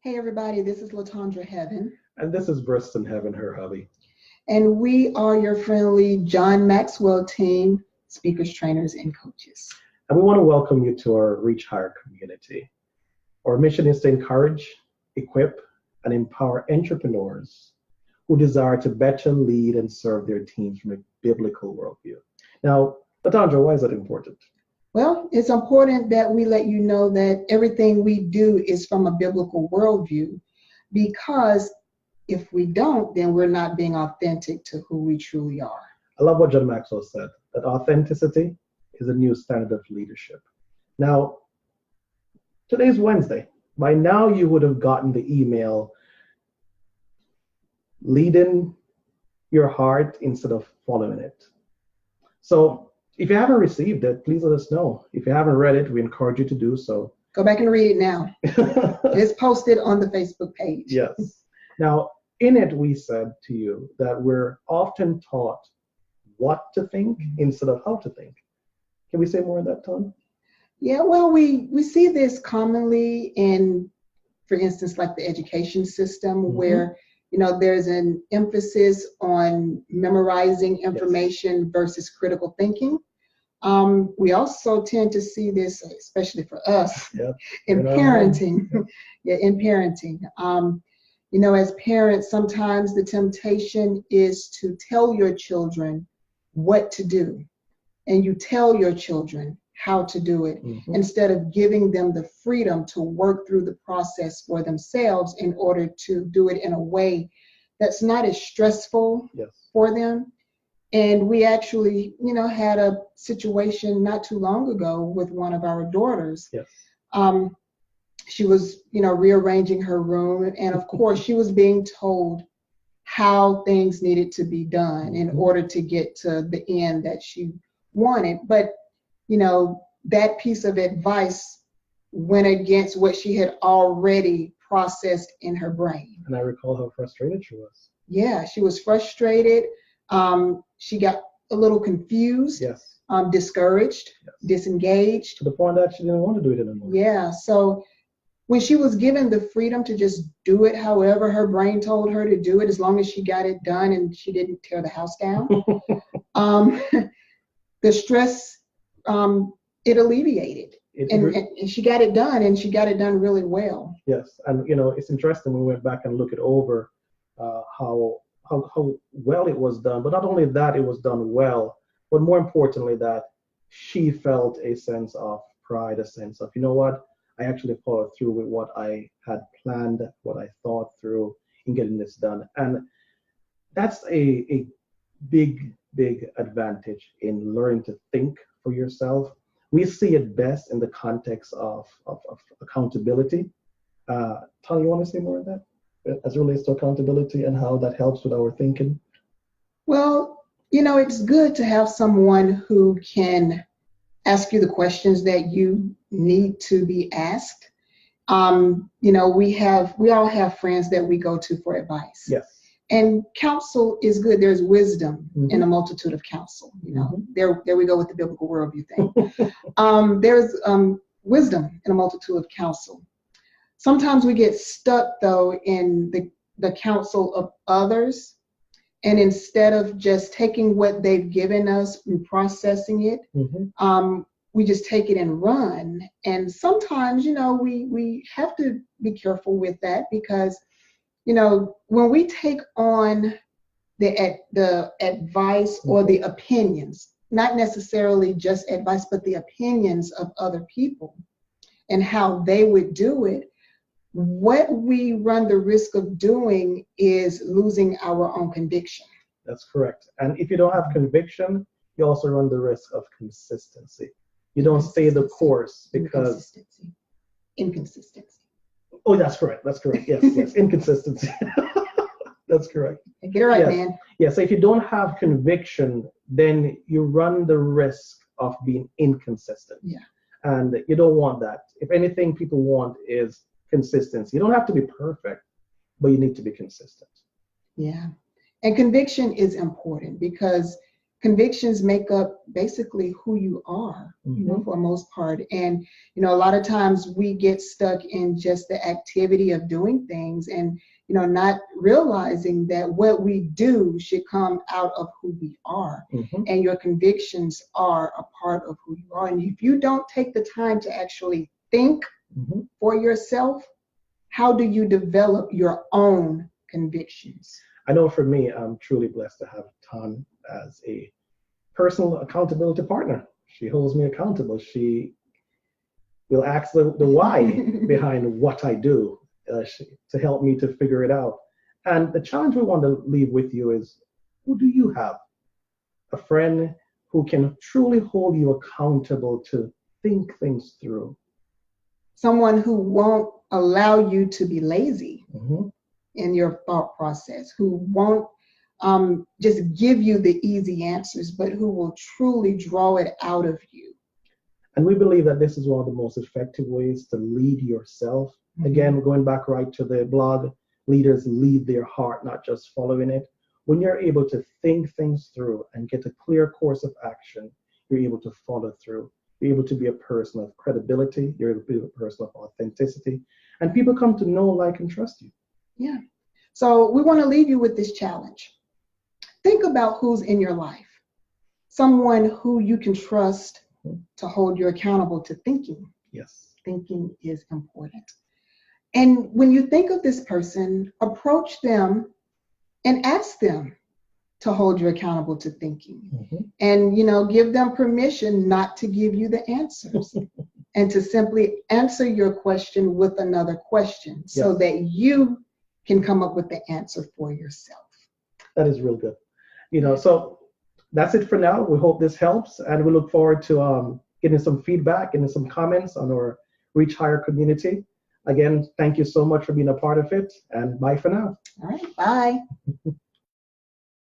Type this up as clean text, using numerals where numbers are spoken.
Hey everybody, this is Latondra Heaven, And this is Briston Heaven, her hubby. and we are your friendly John Maxwell team, speakers, trainers, and coaches. And we want to welcome you to our Reach Higher community. Our mission is to encourage, equip, and empower entrepreneurs who desire to better lead and serve their teams from a biblical worldview. Now, Latondra, why is that important? Well, it's important that we let you know that everything we do is from a biblical worldview, because if we don't, then we're not being authentic to who we truly are. I love what John Maxwell said, that authenticity is a new standard of leadership. Now, today's Wednesday. By now, you would have gotten the email, leading your heart instead of following it. So if you haven't received it, please let us know. If you haven't read it, we encourage you to do so. Go back and read it now. It's posted on the Facebook page. Yes. Now, in it, we said to you that we're often taught what to think instead of how to think. Can we say more on that, Tom? Yeah, well, we see this commonly in, for instance, like the education system, where there's an emphasis on memorizing information versus critical thinking. We also tend to see this, especially for us, in parenting. In parenting. As parents, sometimes the temptation is to tell your children what to do, and you tell your children how to do it, instead of giving them the freedom to work through the process for themselves in order to do it in a way that's not as stressful for them. And we actually, had a situation not too long ago with one of our daughters. She was, rearranging her room, and of course she was being told how things needed to be done in order to get to the end that she wanted. But that piece of advice went against what she had already processed in her brain. And I recall how frustrated she was. Yeah, she was frustrated. She got a little confused, discouraged, disengaged. To the point that she didn't want to do it anymore. Yeah, so when she was given the freedom to just do it however her brain told her to do it, as long as she got it done and she didn't tear the house down, the stress, it alleviated. And she got it done, and she got it done really well. Yes, and it's interesting, we went back and looked it over, how well it was done. But not only that, it was done well, but more importantly, that she felt a sense of pride, a sense of, I actually followed through with what I had planned, what I thought through in getting this done. And that's a big advantage in learning to think for yourself. We see it best in the context of accountability. Tony, you want to say more of that as it relates to accountability and how that helps with our thinking? Well, it's good to have someone who can ask you the questions that you need to be asked. We all have friends that we go to for advice. Yes. And counsel is good. There's wisdom in a multitude of counsel. There we go with the biblical worldview thing. There's wisdom in a multitude of counsel. Sometimes we get stuck, though, in the counsel of others, and instead of just taking what they've given us and processing it, we just take it and run. And sometimes, we have to be careful with that, because when we take on the advice or the opinions, not necessarily just advice, but the opinions of other people and how they would do it, what we run the risk of doing is losing our own conviction. That's correct. And if you don't have conviction, you also run the risk of consistency. You don't stay the course because... Inconsistency. Oh, that's correct. That's correct. Yes. Inconsistency. That's correct. Get it right, man. Yes. So if you don't have conviction, then you run the risk of being inconsistent. Yeah. And you don't want that. If anything, people want is consistency. You don't have to be perfect, but you need to be consistent. Yeah. And conviction is important, because convictions make up basically who you are, for the most part. And, a lot of times we get stuck in just the activity of doing things and, not realizing that what we do should come out of who we are. And your convictions are a part of who you are. And if you don't take the time to actually think for yourself, how do you develop your own convictions? I know for me, I'm truly blessed to have Tan as a personal accountability partner. She holds me accountable. She will ask the why behind what I do to help me to figure it out. And the challenge we want to leave with you is, who do you have? A friend who can truly hold you accountable to think things through. Someone who won't allow you to be lazy in your thought process, who won't just give you the easy answers, but who will truly draw it out of you. And we believe that this is one of the most effective ways to lead yourself. Again, going back right to the blog, leaders lead their heart, not just following it. When you're able to think things through and get a clear course of action, you're able to follow through. You're able to be a person of credibility. You're able to be a person of authenticity. And people come to know, like, and trust you. Yeah. So we want to leave you with this challenge. Think about who's in your life. Someone who you can trust to hold you accountable to thinking. Yes. Thinking is important. And when you think of this person, approach them and ask them to hold you accountable to thinking. And, give them permission not to give you the answers and to simply answer your question with another question so that you can come up with the answer for yourself. That is real good. So that's it for now. We hope this helps, and we look forward to getting some feedback and some comments on our Reach Higher community. Again, thank you so much for being a part of it, and bye for now. All right, bye.